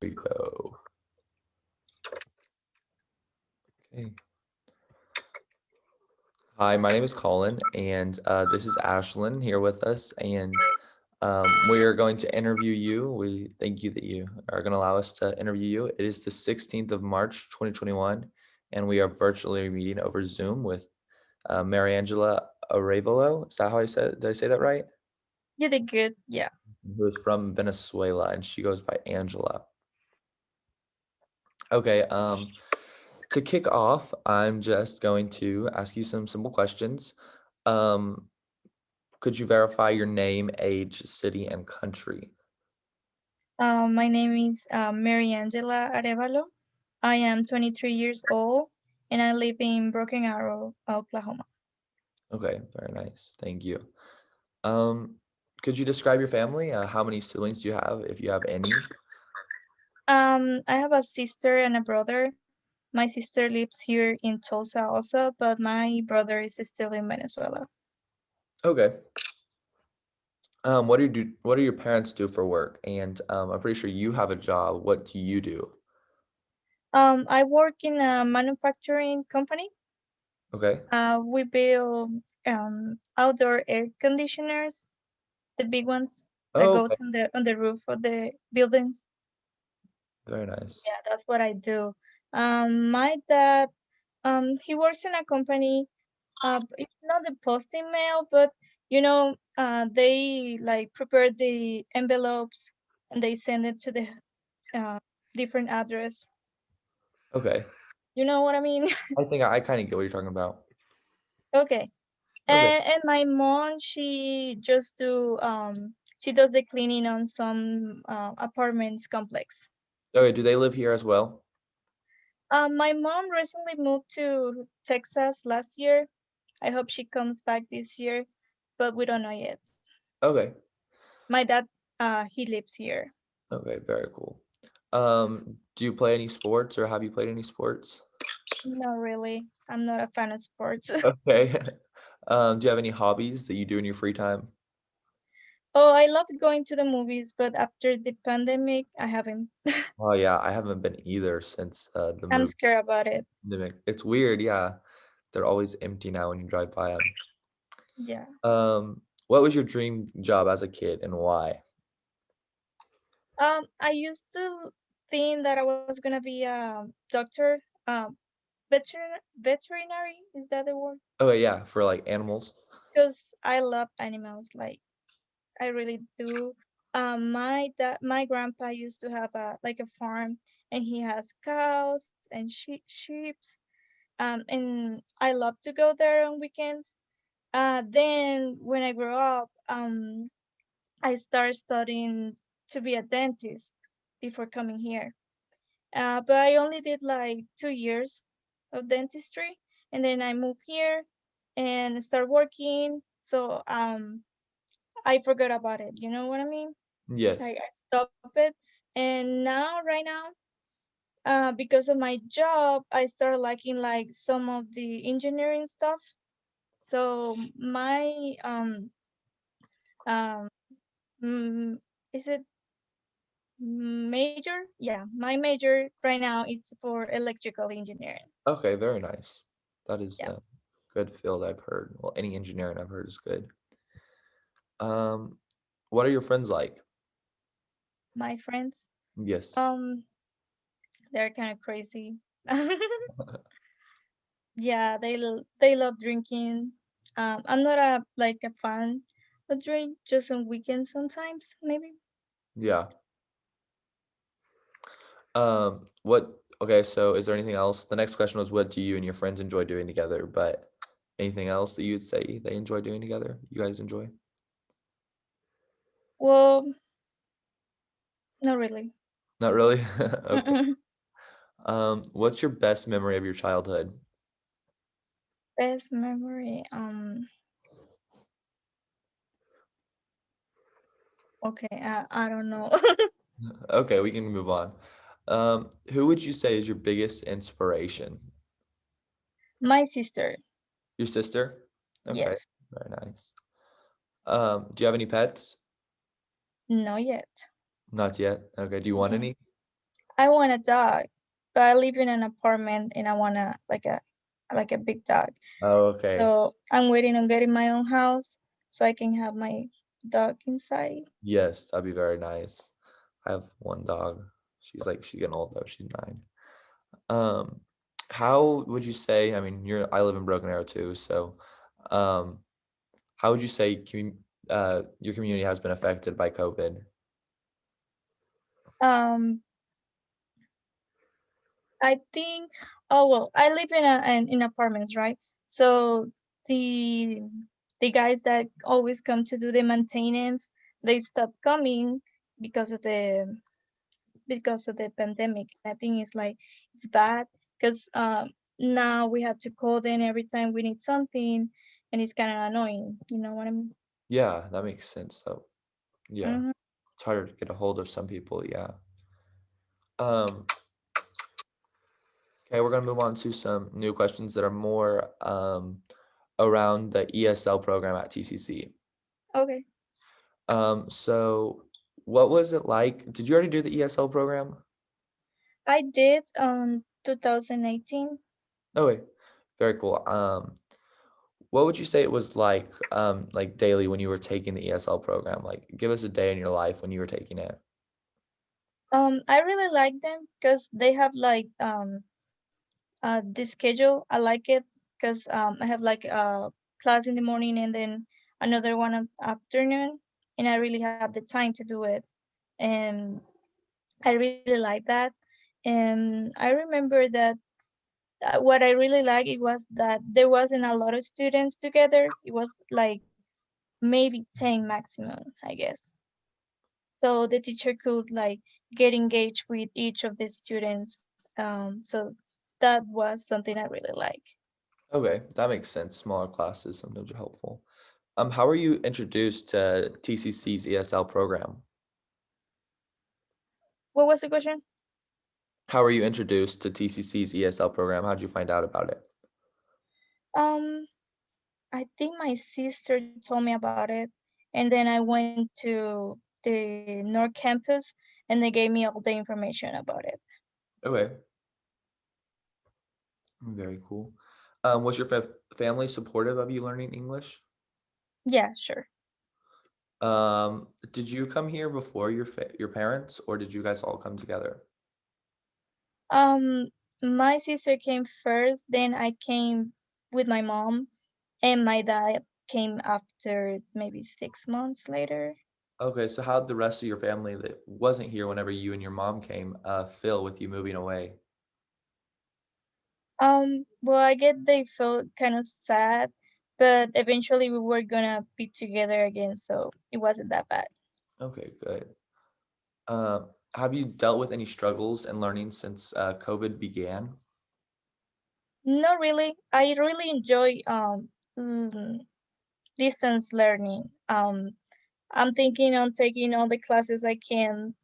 we go. Okay. Hi, my name is Colin, and this is Ashlyn here with us, and we are going to interview you. We thank you that you are going to allow us to interview you. It is the 16th of March, 2021, and we are virtually meeting over Zoom with Mariangela Arevalo. Is that how I said? Did I say that right? You did good. Yeah. Who is from Venezuela, and she goes by Angela. Okay, to kick off, I'm just going to ask you some simple questions. Um, could you verify your name, age, city, and country? My name is Mariangela Arevalo. I am 23 years old and I live in Broken Arrow, Oklahoma. Okay, very nice. Thank you. Um, could you describe your family? How many siblings do you have, if you have any? I have a sister and a brother. My sister lives here in Tulsa also, but my brother is still in Venezuela. Okay. What do your parents do for work? And I'm pretty sure you have a job. What do you do? I work in a manufacturing company. Okay. We build outdoor air conditioners, the big ones that Oh, okay. goes on the roof of the buildings. Very nice. Yeah, that's what I do. My dad, he works in a company. It's not the posting mail, but they like prepare the envelopes and they send it to the uh different address. Okay. You know what I mean? I think I kind of get what you're talking about. Okay. Okay. And my mom, she does the cleaning on some apartments complex. Okay. Do they live here as well? My mom recently moved to Texas last year. I hope she comes back this year, but we don't know yet. Okay. My dad, he lives here. Okay. Very cool. Do you play any sports or have you played any sports? Not really. I'm not a fan of sports. Okay. Do you have any hobbies that you do in your free time? Oh, I love going to the movies, but after the pandemic, I haven't. Oh yeah, I haven't been either since the I'm movie scared about it. pandemic. It's weird, yeah. They're always empty now when you drive by them. Yeah. What was your dream job as a kid and why? I used to think that I was gonna be a doctor, veterinary. Is that the word? Oh yeah, for like animals. Because I love animals. Like I really do. My grandpa used to have a farm, and he has cows and sheeps. And I love to go there on weekends. Then when I grew up, I started studying to be a dentist before coming here. But I only did like 2 years of dentistry, and then I moved here and start working. So I forgot about it. You know what I mean? Like Yes. I stopped it, and now, right now, because of my job, I started liking like some of the engineering stuff. So my um mm, is it major? Yeah, my major right now it's for electrical engineering. Okay, very nice. That is Yeah, a good field I've heard. Well, any engineering I've heard is good. Um, what are your friends like? my friends, Yes. um, they're kind of crazy. Yeah, they love drinking. I'm not a fan of drink, just on weekends sometimes, maybe. Yeah. Okay, so is there anything else? The next question was what do you and your friends enjoy doing together, but anything else that you'd say they enjoy doing together? You guys enjoy? Well, not really. Not really? Okay. Mm-mm. What's your best memory of your childhood? Best memory. Okay, I don't know. Okay, we can move on. Who would you say is your biggest inspiration? My sister. Your sister? Okay, Yes. very nice. Do you have any pets? Not yet. Not yet. Okay, do you want Mhm. any? I want a dog, but I live in an apartment and I want like a big dog. Oh, okay. So I'm waiting on getting my own house so I can have my dog inside. Yes, that'd be very nice. I have one dog. She's getting old though. She's 9. Um, how would you say, I mean, I live in Broken Arrow too, so um, how would you say your community has been affected by COVID? Um, I think, oh well, I live in apartments, right? So the the guys that always come to do the maintenance, they stopped coming because of the pandemic. I think it's bad because now we have to call them every time we need something, and it's kind of annoying. You know what I mean? Yeah, that makes sense though. Yeah. Hmm. It's harder to get a hold of some people, yeah. Um, okay, we're gonna move on to some new questions that are more around the ESL program at TCC. Okay, So what was it like? Did you already do the ESL program? I did 2018. Oh wait, very cool. What would you say it was like daily when you were taking the ESL program? Like, give us a day in your life when you were taking it. I really like them because they have the schedule. I like it because I have like a class in the morning and then another one at afternoon, and I really have the time to do it. And I really like that. And I remember that what I really like it was that there wasn't a lot of students together. It was like maybe 10 maximum, I guess. So the teacher could like get engaged with each of the students. So that was something I really like. Okay, that makes sense. Smaller classes sometimes are helpful. How were you introduced to TCC's ESL program? What was the question? How were you introduced to TCC's ESL program? How'd you find out about it? Um, I think my sister told me about it, and then I went to the North Campus, and they gave me all the information about it. Okay, very cool. Was your family supportive of you learning English? Yeah, sure. Did you come here before your parents, or did you guys all come together? Um, my sister came first, then I came with my mom, and my dad came after maybe 6 months later. Okay, so how'd the rest of your family that wasn't here whenever you and your mom came, feel with you moving away? Well, I get they felt kind of sad, but eventually we were gonna be together again, so it wasn't that bad. Okay, good. Have you dealt with any struggles in learning since COVID began? Not really. I really enjoy mm, distance learning. I'm thinking on taking all the classes I can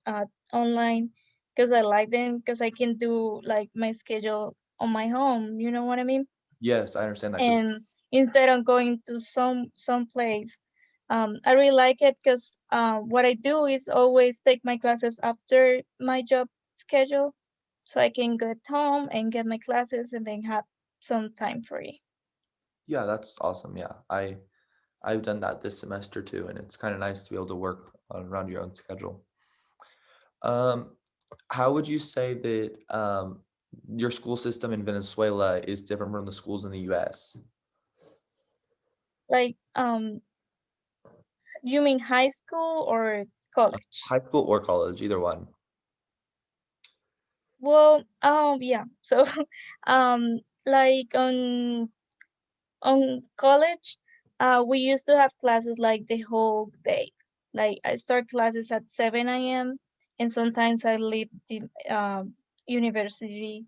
online because I like them because I can do like my schedule on my home. You know what I mean? Yes, I understand that because And instead of going to some place, I really like it because what I do is always take my classes after my job schedule, so I can go at home and get my classes and then have some time free. yeah, that's awesome. Yeah, I've done that this semester too, and it's kind of nice to be able to work around your own schedule. Um, how would you say that your school system in Venezuela is different from the schools in the US? Like, you mean high school or college? High school or college, either one. Well, yeah. So, like on college, we used to have classes like the whole day. Like I start classes at 7 a.m. and sometimes I leave the university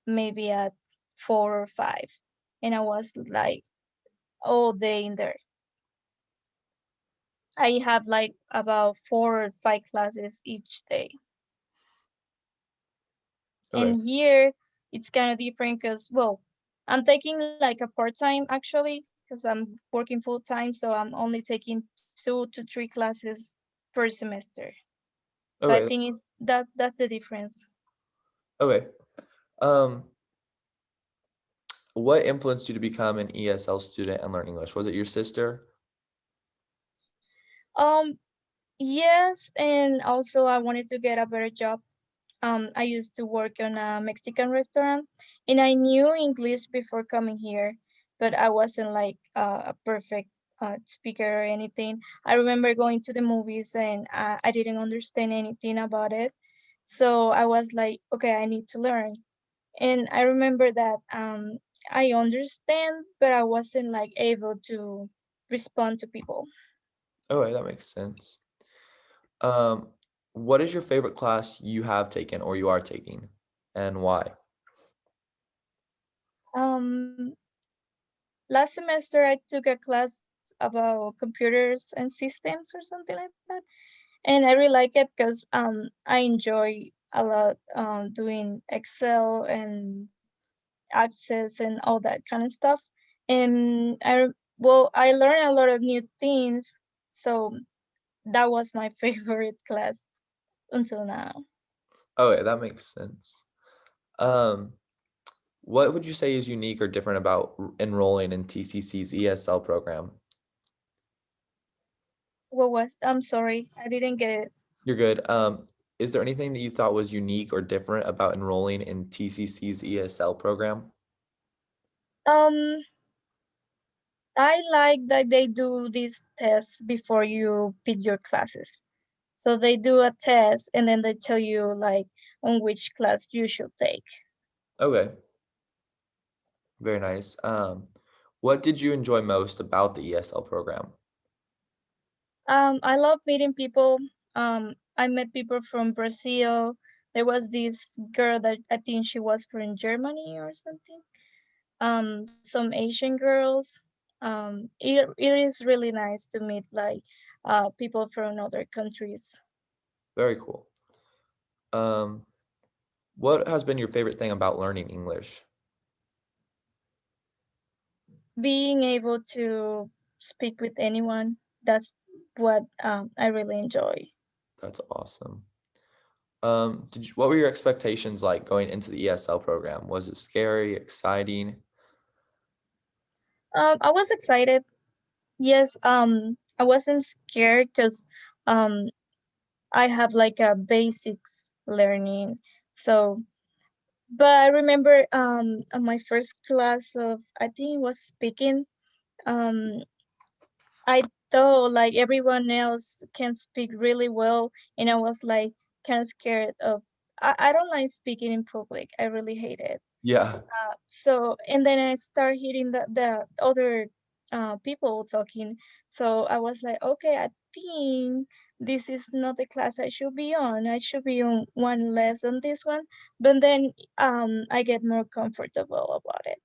maybe at 4 or 5, and I was like all day in there. I have like about 4 or 5 classes each day. Okay. And here it's kind of different because, well, I'm taking like a part time actually because I'm working full time. So I'm only taking 2 to 3 classes per semester. So I Okay. think that's the difference. Okay. Um, what influenced you to become an ESL student and learn English? Was it your sister? Um, yes, and also I wanted to get a better job. I used to work on a Mexican restaurant, and I knew English before coming here, but I wasn't like a perfect speaker or anything. I remember going to the movies and I didn't understand anything about it, so I was like, okay, I need to learn. And I remember that I understand, but I wasn't like able to respond to people. Okay, that makes sense. Um, what is your favorite class you have taken or you are taking, and why? Um, Last semester I took a class about computers and systems or something like that, and I really like it because I enjoy a lot doing Excel and Access and all that kind of stuff. And I learned a lot of new things, so that was my favorite class until now. Okay, that makes sense. Um, what would you say is unique or different about enrolling in TCC's ESL program? What was? I'm sorry, I didn't get it. You're good. Is there anything that you thought was unique or different about enrolling in TCC's ESL program? Um, I like that they do these tests before you pick your classes. So they do a test and then they tell you like on which class you should take. Okay, very nice. What did you enjoy most about the ESL program? I love meeting people. I met people from Brazil. There was this girl that I think she was from Germany or something. Some Asian girls. It is really nice to meet like people from other countries. Very cool. Um, what has been your favorite thing about learning English? Being able to speak with anyone, that's what I really enjoy. That's awesome. What were your expectations like going into the ESL program? Was it scary, exciting? I was excited. Yes, I wasn't scared because um, I have like a basics learning. So, but I remember on my first class of, I think it was speaking, um, I thought like everyone else can speak really well, and I was like kind of scared of. I don't like speaking in public. I really hate it. Yeah. So and then I start hearing the other people talking. So I was like, okay, I think this is not the class I should be on. I should be on one less than this one. But then I get more comfortable about it.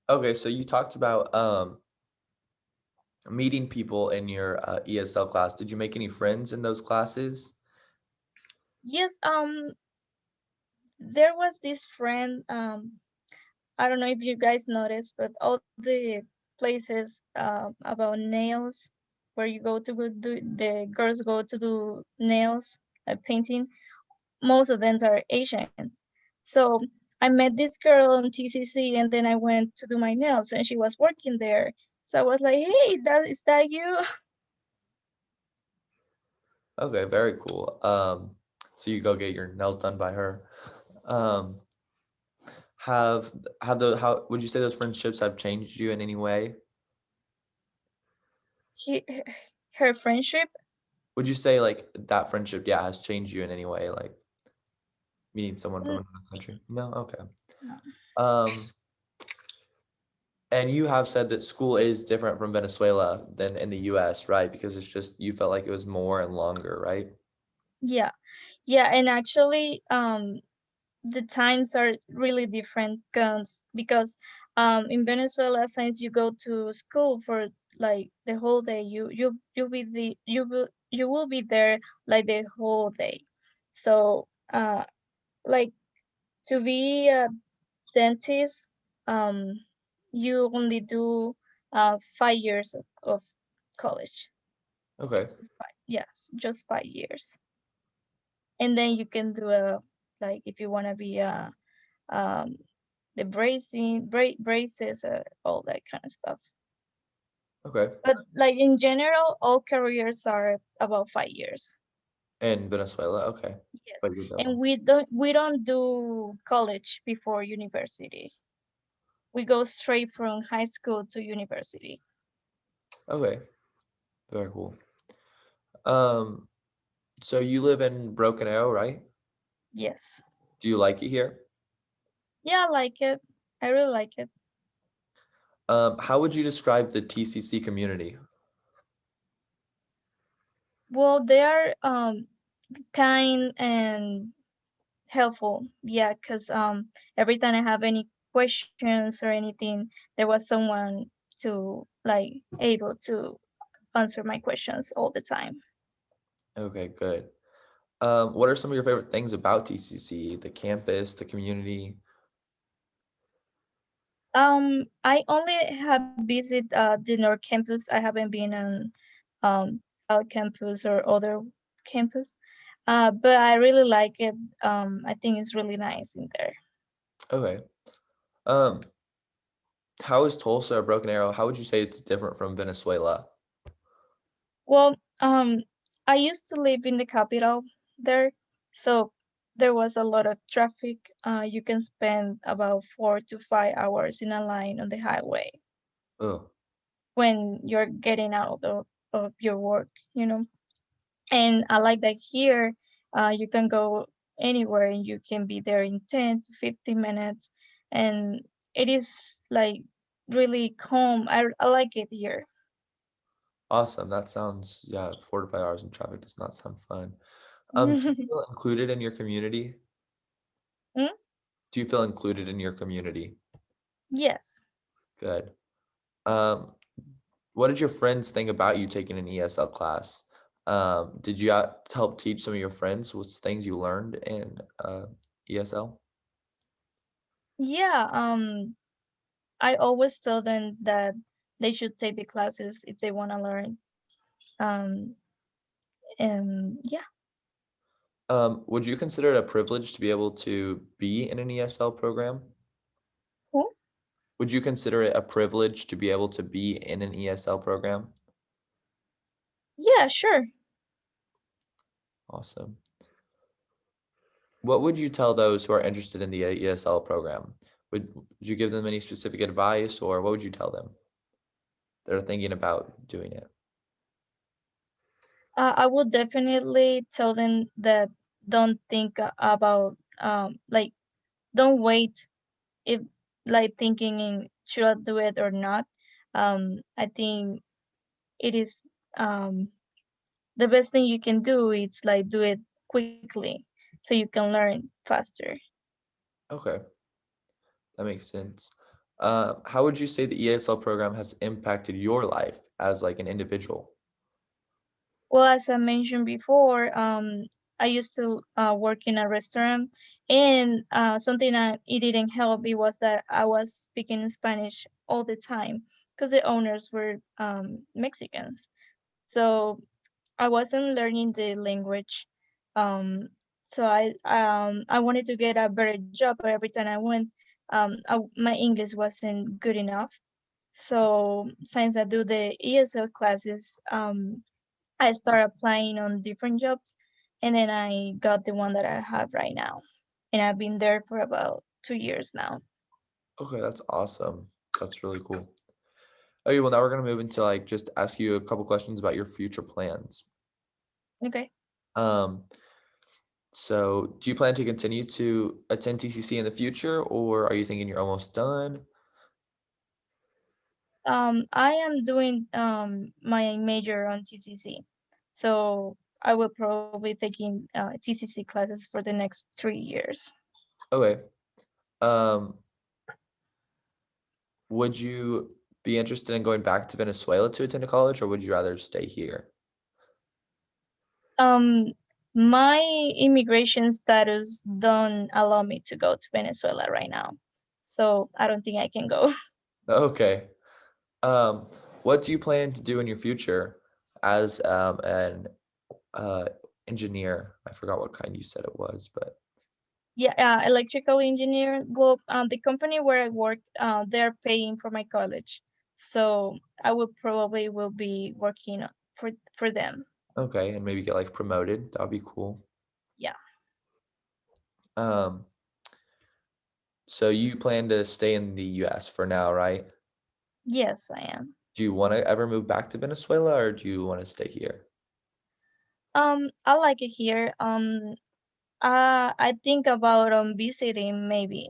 Okay, so you talked about meeting people in your ESL class. Did you make any friends in those classes? Yes, there was this friend, I don't know if you guys noticed, but all the places about nails where you go to go do the girls go to do nails, painting, most of them are Asians. So I met this girl on TCC, and then I went to do my nails, and she was working there. So I was like, "Hey, that is that you?" Okay, very cool. So you go get your nails done by her. Um, have have the how would you say those friendships have changed you in any way? He, her friendship, Would you say like that friendship, yeah, has changed you in any way, like meeting someone from mm, another country? No? Okay. no. Um, and you have said that school is different from Venezuela than in the US, right? Because it's just you felt like it was more and longer, right? Yeah, yeah, and actually, the times are really different because in Venezuela, since you go to school for like the whole day, you will be there like the whole day. So like to be a dentist, um you only do 5 years of college. Okay. Yes, just 5 years, and then you can do a like if you want to be um the braces, all that kind of stuff. Okay. But like in general, all careers are about 5 years. In Venezuela, okay. Yes, But you're and double. we don't do college before university. We go straight from high school to university. Okay, very cool. Um, so you live in Broken Arrow, right? Yes. Do you like it here? Yeah, I like it. I really like it. How would you describe the TCC community? Well, they are kind and helpful. Yeah, because every time I have any questions or anything, there was someone to like able to answer my questions all the time. Okay, good. What are some of your favorite things about TCC, the campus, the community? I only have visit the North campus. I haven't been on South campus or other campus. But I really like it. I think it's really nice in there. Okay. Um, how is Tulsa or Broken Arrow? How would you say it's different from Venezuela? Well, I used to live in the capital there, so there was a lot of traffic. You can spend about 4 to 5 hours in a line on the highway Oh, when you're getting out of your work, you know. And I like that here, you can go anywhere and you can be there in 10 to 15 minutes. And it is like really calm. I like it here. awesome. That sounds, yeah, 4 to 5 hours in traffic does not sound fun. Do you feel included in your community? Mm, Do you feel included in your community? yes. Good. Um, what did your friends think about you taking an ESL class? Did you help teach some of your friends what's things you learned in ESL? Yeah, I always tell them that they should take the classes if they want to learn. Um, and yeah. Would you consider it a privilege to be able to be in an ESL program? Cool. Would you consider it a privilege to be able to be in an ESL program? Yeah, sure. Awesome. What would you tell those who are interested in the ESL program? Would you give them any specific advice, or what would you tell them that are thinking about doing it? I would definitely tell them that don't think about like don't wait if like thinking in should I do it or not. I think it is the best thing you can do is like do it quickly so you can learn faster. Okay, that makes sense. How would you say the ESL program has impacted your life as like an individual? Well, as I mentioned before, I used to work in a restaurant, and something that it didn't help it was that I was speaking Spanish all the time because the owners were Mexicans. So I wasn't learning the language. Um, so I wanted to get a better job, but every time I went, my English wasn't good enough. So since I do the ESL classes, I started applying on different jobs, and then I got the one that I have right now. And I've been there for about 2 years now. Okay, that's awesome. That's really cool. Okay, well now we're gonna move into like just ask you a couple questions about your future plans. Okay. Um, so do you plan to continue to attend TCC in the future, or are you thinking you're almost done? I am doing my major on TCC, so I will probably taking TCC classes for the next 3 years. Okay. Um, would you be interested in going back to Venezuela to attend a college, or would you rather stay here? Um, my immigration status don't allow me to go to Venezuela right now, so I don't think I can go. Okay. Um, what do you plan to do in your future as an uh engineer? I forgot what kind you said it was, but Yeah, electrical engineer. Well, the company where I work, they're paying for my college, so I will probably will be working for them. Okay, and maybe get like promoted. That'd be cool. Yeah. Um, so you plan to stay in the US for now, right? Yes, I am. Do you want to ever move back to Venezuela or do you want to stay here? I like it here. I think about visiting maybe,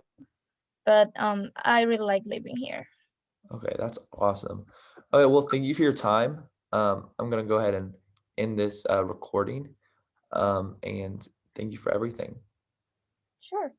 but I really like living here. Okay, that's awesome. Okay, well, thank you for your time. I'm gonna go ahead and end this recording. And thank you for everything. Sure.